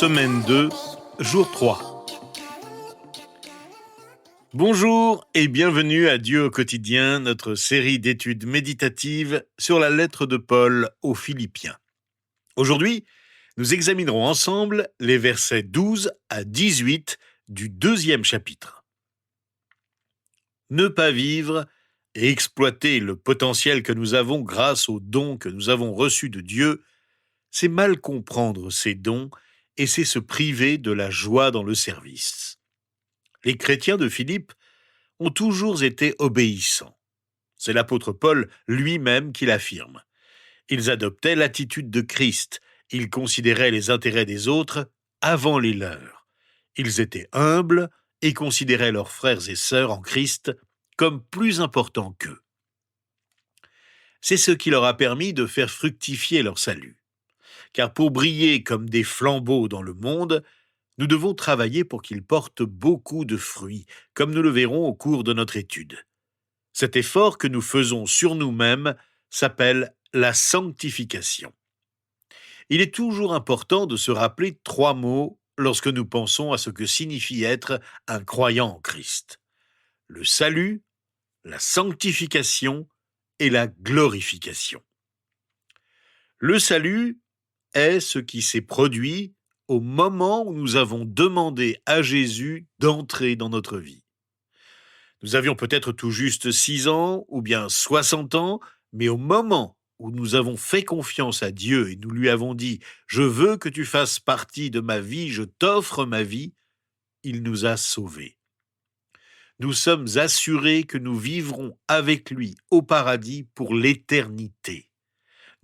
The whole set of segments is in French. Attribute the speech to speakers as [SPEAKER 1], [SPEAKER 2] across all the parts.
[SPEAKER 1] semaine 2, jour 3. Bonjour et bienvenue à Dieu au quotidien, notre série d'études méditatives sur la lettre de Paul aux Philippiens. Aujourd'hui, nous examinerons ensemble les versets 12 à 18 du 2e chapitre. Ne pas vivre et exploiter le potentiel que nous avons grâce aux dons que nous avons reçus de Dieu, c'est mal comprendre ces dons et c'est se priver de la joie dans le service. Les chrétiens de Philippe ont toujours été obéissants. C'est l'apôtre Paul lui-même qui l'affirme. Ils adoptaient l'attitude de Christ. Ils considéraient les intérêts des autres avant les leurs. Ils étaient humbles et considéraient leurs frères et sœurs en Christ comme plus importants qu'eux. C'est ce qui leur a permis de faire fructifier leur salut. Car pour briller comme des flambeaux dans le monde, nous devons travailler pour qu'ils portent beaucoup de fruits, comme nous le verrons au cours de notre étude. Cet effort que nous faisons sur nous-mêmes s'appelle la sanctification. Il est toujours important de se rappeler 3 mots lorsque nous pensons à ce que signifie être un croyant en Christ. Le salut, la sanctification et la glorification. Le salut est ce qui s'est produit au moment où nous avons demandé à Jésus d'entrer dans notre vie. Nous avions peut-être tout juste 6 ans ou bien 60 ans, mais au moment où nous avons fait confiance à Dieu et nous lui avons dit « Je veux que tu fasses partie de ma vie, je t'offre ma vie », il nous a sauvés. Nous sommes assurés que nous vivrons avec lui au paradis pour l'éternité.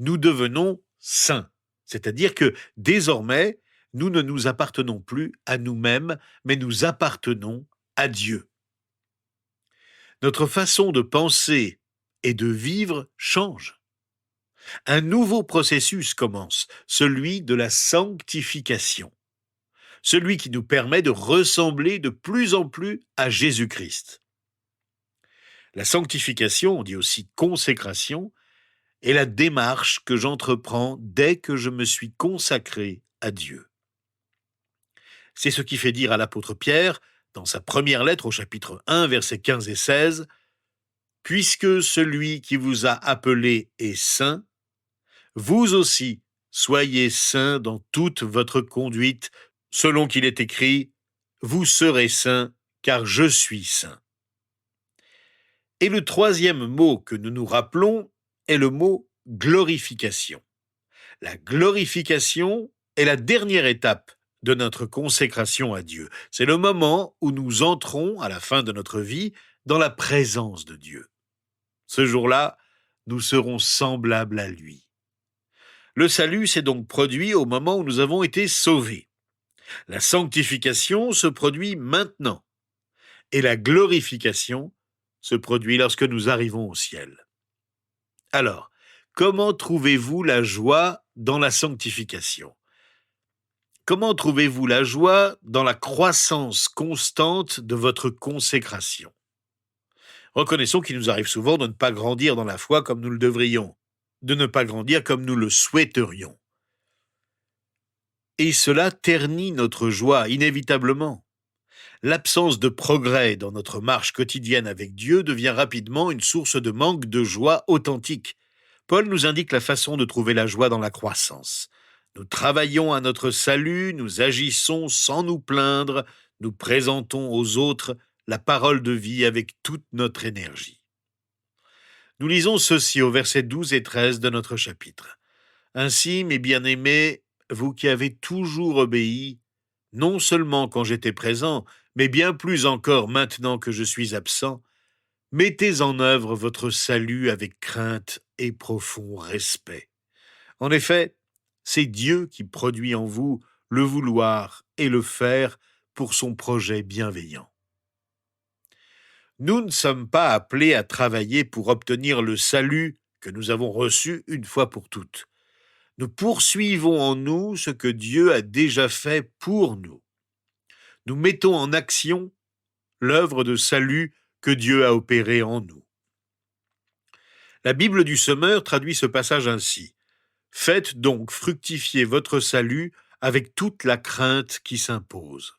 [SPEAKER 1] Nous devenons saints, c'est-à-dire que désormais, nous ne nous appartenons plus à nous-mêmes, mais nous appartenons à Dieu. Notre façon de penser et de vivre change. Un nouveau processus commence, celui de la sanctification, celui qui nous permet de ressembler de plus en plus à Jésus-Christ. La sanctification, on dit aussi consécration, est la démarche que j'entreprends dès que je me suis consacré à Dieu. C'est ce qui fait dire à l'apôtre Pierre, dans sa première lettre au chapitre 1, versets 15 et 16, « Puisque celui qui vous a appelé est saint, vous aussi soyez saints dans toute votre conduite, selon qu'il est écrit, « Vous serez saints, car je suis saint. » Et le 3e mot que nous nous rappelons est le mot « glorification ». La glorification est la dernière étape de notre consécration à Dieu. C'est le moment où nous entrons, à la fin de notre vie, dans la présence de Dieu. Ce jour-là, nous serons semblables à lui. Le salut s'est donc produit au moment où nous avons été sauvés. La sanctification se produit maintenant. Et la glorification se produit lorsque nous arrivons au ciel. Alors, comment trouvez-vous la joie dans la sanctification ? Comment trouvez-vous la joie dans la croissance constante de votre consécration ? Reconnaissons qu'il nous arrive souvent de ne pas grandir dans la foi comme nous le devrions, de ne pas grandir comme nous le souhaiterions. Et cela ternit notre joie inévitablement. L'absence de progrès dans notre marche quotidienne avec Dieu devient rapidement une source de manque de joie authentique. Paul nous indique la façon de trouver la joie dans la croissance. Nous travaillons à notre salut, nous agissons sans nous plaindre, nous présentons aux autres la parole de vie avec toute notre énergie. Nous lisons ceci au versets 12 et 13 de notre chapitre. « Ainsi, mes bien-aimés, vous qui avez toujours obéi, non seulement quand j'étais présent, mais bien plus encore maintenant que je suis absent, mettez en œuvre votre salut avec crainte et profond respect. En effet, c'est Dieu qui produit en vous le vouloir et le faire pour son projet bienveillant. » Nous ne sommes pas appelés à travailler pour obtenir le salut que nous avons reçu une fois pour toutes. Nous poursuivons en nous ce que Dieu a déjà fait pour nous. Nous mettons en action l'œuvre de salut que Dieu a opérée en nous. La Bible du Semeur traduit ce passage ainsi. « Faites donc fructifier votre salut avec toute la crainte qui s'impose.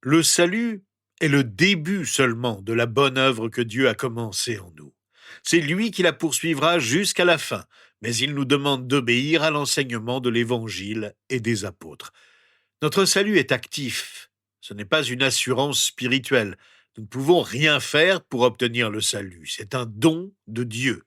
[SPEAKER 1] Le salut est le début seulement de la bonne œuvre que Dieu a commencée en nous. C'est lui qui la poursuivra jusqu'à la fin, mais il nous demande d'obéir à l'enseignement de l'Évangile et des apôtres. Notre salut est actif, ce n'est pas une assurance spirituelle. Nous ne pouvons rien faire pour obtenir le salut, c'est un don de Dieu.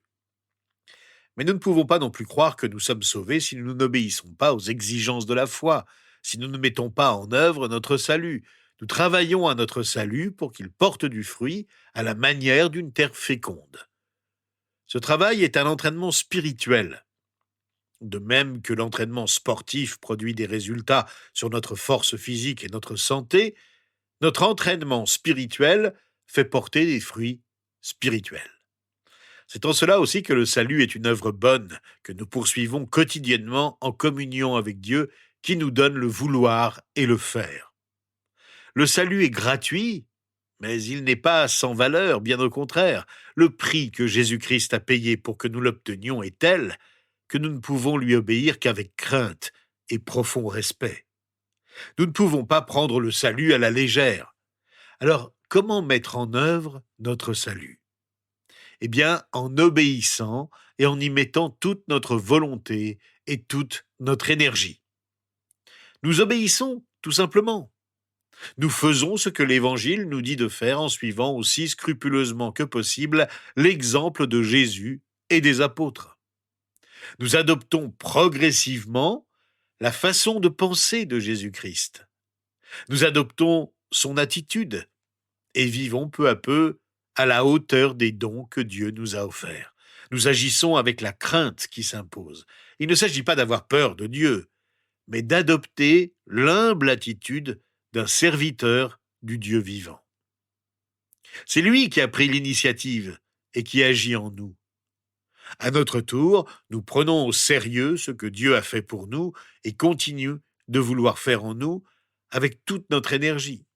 [SPEAKER 1] Mais nous ne pouvons pas non plus croire que nous sommes sauvés si nous n'obéissons pas aux exigences de la foi, si nous ne mettons pas en œuvre notre salut. Nous travaillons à notre salut pour qu'il porte du fruit à la manière d'une terre féconde. Ce travail est un entraînement spirituel. De même que l'entraînement sportif produit des résultats sur notre force physique et notre santé, notre entraînement spirituel fait porter des fruits spirituels. C'est en cela aussi que le salut est une œuvre bonne, que nous poursuivons quotidiennement en communion avec Dieu qui nous donne le vouloir et le faire. Le salut est gratuit, mais il n'est pas sans valeur, bien au contraire. Le prix que Jésus-Christ a payé pour que nous l'obtenions est tel que nous ne pouvons lui obéir qu'avec crainte et profond respect. Nous ne pouvons pas prendre le salut à la légère. Alors, comment mettre en œuvre notre salut ? Eh bien, en obéissant et en y mettant toute notre volonté et toute notre énergie. Nous obéissons, tout simplement. Nous faisons ce que l'Évangile nous dit de faire en suivant aussi scrupuleusement que possible l'exemple de Jésus et des apôtres. Nous adoptons progressivement la façon de penser de Jésus-Christ. Nous adoptons son attitude et vivons peu à peu à la hauteur des dons que Dieu nous a offerts. Nous agissons avec la crainte qui s'impose. Il ne s'agit pas d'avoir peur de Dieu, mais d'adopter l'humble attitude d'un serviteur du Dieu vivant. C'est lui qui a pris l'initiative et qui agit en nous. À notre tour, nous prenons au sérieux ce que Dieu a fait pour nous et continue de vouloir faire en nous avec toute notre énergie.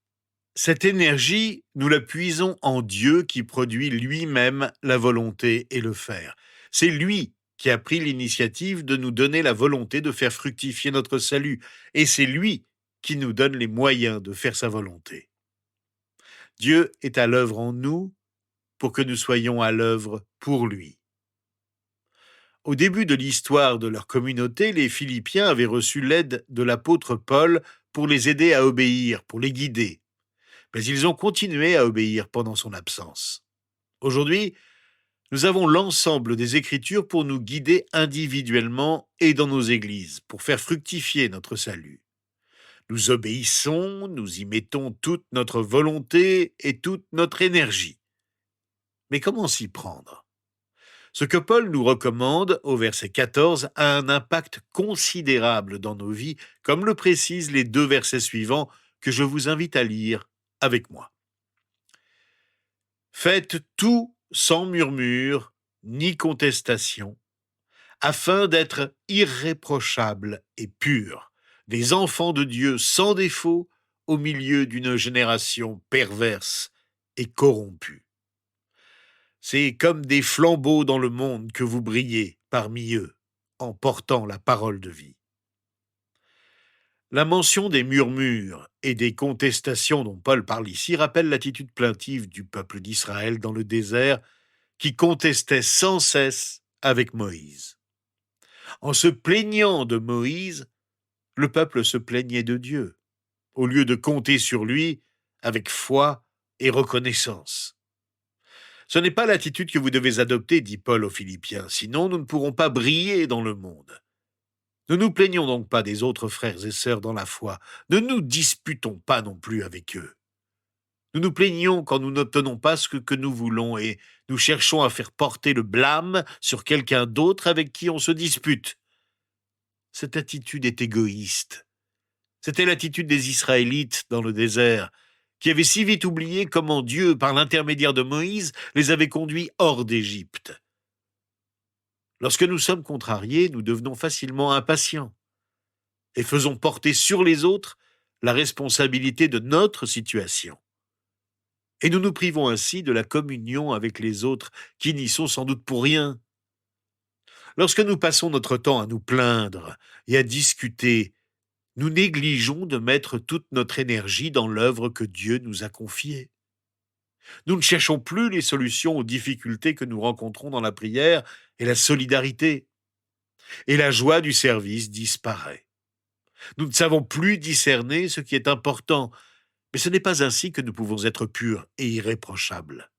[SPEAKER 1] Cette énergie, nous la puisons en Dieu qui produit lui-même la volonté et le faire. C'est lui qui a pris l'initiative de nous donner la volonté de faire fructifier notre salut, et c'est lui qui nous donne les moyens de faire sa volonté. Dieu est à l'œuvre en nous pour que nous soyons à l'œuvre pour lui. Au début de l'histoire de leur communauté, les Philippiens avaient reçu l'aide de l'apôtre Paul pour les aider à obéir, pour les guider. Mais ils ont continué à obéir pendant son absence. Aujourd'hui, nous avons l'ensemble des Écritures pour nous guider individuellement et dans nos églises, pour faire fructifier notre salut. Nous obéissons, nous y mettons toute notre volonté et toute notre énergie. Mais comment s'y prendre ? Ce que Paul nous recommande au verset 14 a un impact considérable dans nos vies, comme le précisent les 2 versets suivants que je vous invite à lire avec moi. Faites tout sans murmure ni contestation, afin d'être irréprochables et purs, des enfants de Dieu sans défaut au milieu d'une génération perverse et corrompue. C'est comme des flambeaux dans le monde que vous brillez parmi eux, en portant la parole de vie. La mention des murmures et des contestations dont Paul parle ici rappelle l'attitude plaintive du peuple d'Israël dans le désert qui contestait sans cesse avec Moïse. En se plaignant de Moïse, le peuple se plaignait de Dieu, au lieu de compter sur lui avec foi et reconnaissance. Ce n'est pas l'attitude que vous devez adopter, dit Paul aux Philippiens, sinon nous ne pourrons pas briller dans le monde. Ne nous plaignons donc pas des autres frères et sœurs dans la foi, ne nous disputons pas non plus avec eux. Nous nous plaignons quand nous n'obtenons pas ce que nous voulons et nous cherchons à faire porter le blâme sur quelqu'un d'autre avec qui on se dispute. Cette attitude est égoïste. C'était l'attitude des Israélites dans le désert, qui avaient si vite oublié comment Dieu, par l'intermédiaire de Moïse, les avait conduits hors d'Égypte. Lorsque nous sommes contrariés, nous devenons facilement impatients et faisons porter sur les autres la responsabilité de notre situation. Et nous nous privons ainsi de la communion avec les autres qui n'y sont sans doute pour rien. Lorsque nous passons notre temps à nous plaindre et à discuter, nous négligeons de mettre toute notre énergie dans l'œuvre que Dieu nous a confiée. Nous ne cherchons plus les solutions aux difficultés que nous rencontrons dans la prière et la solidarité. Et la joie du service disparaît. Nous ne savons plus discerner ce qui est important, mais ce n'est pas ainsi que nous pouvons être purs et irréprochables.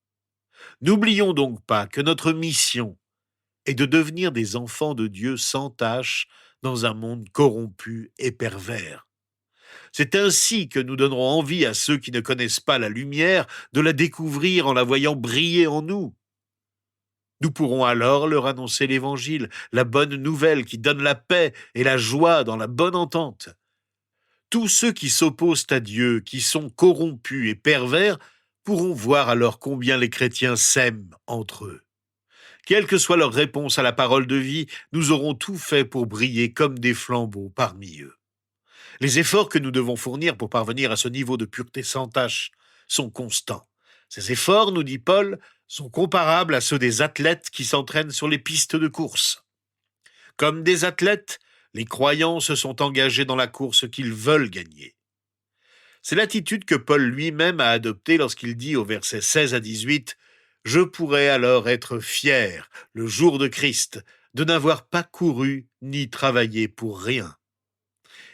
[SPEAKER 1] N'oublions donc pas que notre mission est de devenir des enfants de Dieu sans tache dans un monde corrompu et pervers. C'est ainsi que nous donnerons envie à ceux qui ne connaissent pas la lumière de la découvrir en la voyant briller en nous. Nous pourrons alors leur annoncer l'Évangile, la bonne nouvelle qui donne la paix et la joie dans la bonne entente. Tous ceux qui s'opposent à Dieu, qui sont corrompus et pervers, pourront voir alors combien les chrétiens s'aiment entre eux. Quelle que soit leur réponse à la parole de vie, nous aurons tout fait pour briller comme des flambeaux parmi eux. Les efforts que nous devons fournir pour parvenir à ce niveau de pureté sans tache sont constants. Ces efforts, nous dit Paul, sont comparables à ceux des athlètes qui s'entraînent sur les pistes de course. Comme des athlètes, les croyants se sont engagés dans la course qu'ils veulent gagner. C'est l'attitude que Paul lui-même a adoptée lorsqu'il dit au verset 16 à 18 « Je pourrais alors être fier, le jour de Christ, de n'avoir pas couru ni travaillé pour rien.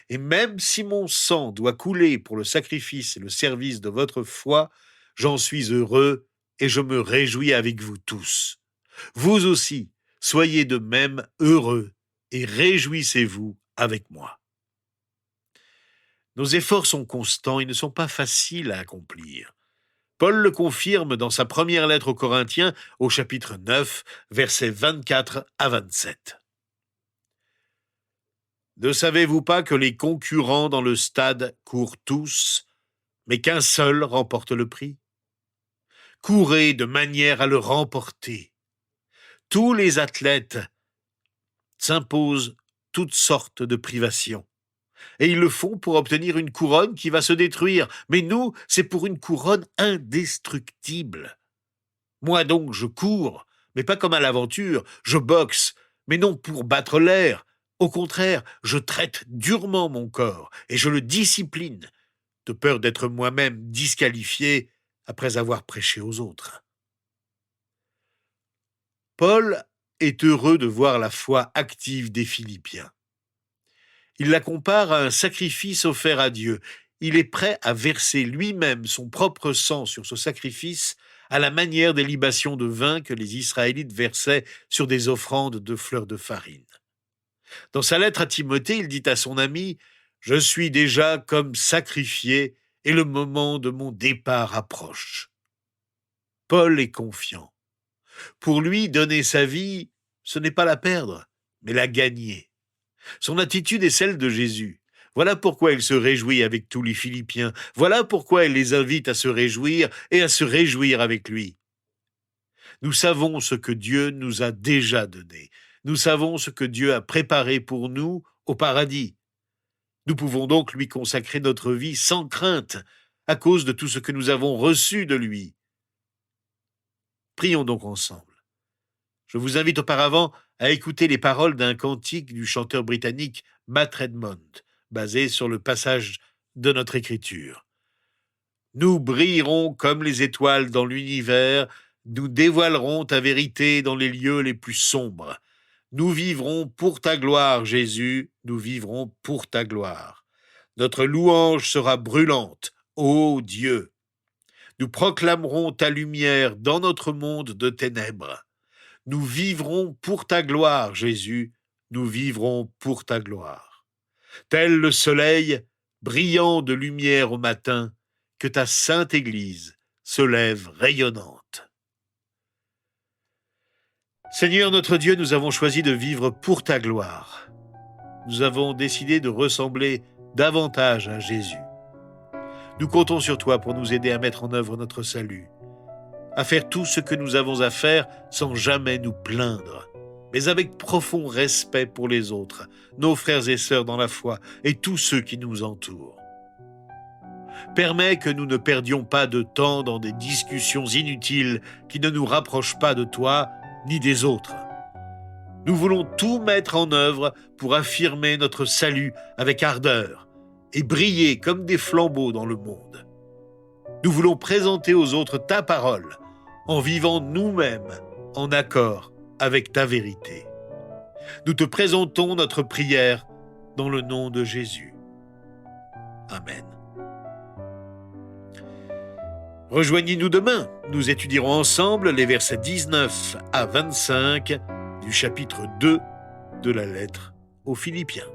[SPEAKER 1] Et même si mon sang doit couler pour le sacrifice et le service de votre foi, j'en suis heureux et je me réjouis avec vous tous. Vous aussi, soyez de même heureux et réjouissez-vous avec moi. » Nos efforts sont constants et ne sont pas faciles à accomplir. Paul le confirme dans sa première lettre aux Corinthiens, au chapitre 9, versets 24 à 27. Ne savez-vous pas que les concurrents dans le stade courent tous, mais qu'un seul remporte le prix? Courez de manière à le remporter. Tous les athlètes s'imposent toutes sortes de privations. Et ils le font pour obtenir une couronne qui va se détruire. Mais nous, c'est pour une couronne indestructible. Moi donc, je cours, mais pas comme à l'aventure. Je boxe, mais non pour battre l'air. Au contraire, je traite durement mon corps et je le discipline, de peur d'être moi-même disqualifié après avoir prêché aux autres. Paul est heureux de voir la foi active des Philippiens. Il la compare à un sacrifice offert à Dieu. Il est prêt à verser lui-même son propre sang sur ce sacrifice à la manière des libations de vin que les Israélites versaient sur des offrandes de fleurs de farine. Dans sa lettre à Timothée, il dit à son ami « Je suis déjà comme sacrifié et le moment de mon départ approche. » Paul est confiant. Pour lui, donner sa vie, ce n'est pas la perdre, mais la gagner. Son attitude est celle de Jésus. Voilà pourquoi il se réjouit avec tous les Philippiens. Voilà pourquoi il les invite à se réjouir et à se réjouir avec lui. Nous savons ce que Dieu nous a déjà donné. Nous savons ce que Dieu a préparé pour nous au paradis. Nous pouvons donc lui consacrer notre vie sans crainte à cause de tout ce que nous avons reçu de lui. Prions donc ensemble. Je vous invite auparavant à écouter les paroles d'un cantique du chanteur britannique Matt Redmond, basé sur le passage de notre Écriture. Nous brillerons comme les étoiles dans l'univers, nous dévoilerons ta vérité dans les lieux les plus sombres. Nous vivrons pour ta gloire, Jésus, nous vivrons pour ta gloire. Notre louange sera brûlante, ô Dieu. Nous proclamerons ta lumière dans notre monde de ténèbres. Nous vivrons pour ta gloire, Jésus, nous vivrons pour ta gloire. Tel le soleil, brillant de lumière au matin, que ta sainte Église se lève rayonnante. Seigneur notre Dieu, nous avons choisi de vivre pour ta gloire. Nous avons décidé de ressembler davantage à Jésus. Nous comptons sur toi pour nous aider à mettre en œuvre notre salut, à faire tout ce que nous avons à faire sans jamais nous plaindre, mais avec profond respect pour les autres, nos frères et sœurs dans la foi et tous ceux qui nous entourent. Permets que nous ne perdions pas de temps dans des discussions inutiles qui ne nous rapprochent pas de toi ni des autres. Nous voulons tout mettre en œuvre pour affirmer notre salut avec ardeur et briller comme des flambeaux dans le monde. Nous voulons présenter aux autres ta parole en vivant nous-mêmes en accord avec ta vérité. Nous te présentons notre prière dans le nom de Jésus. Amen. Rejoignez-nous demain. Nous étudierons ensemble les versets 19 à 25 du chapitre 2 de la lettre aux Philippiens.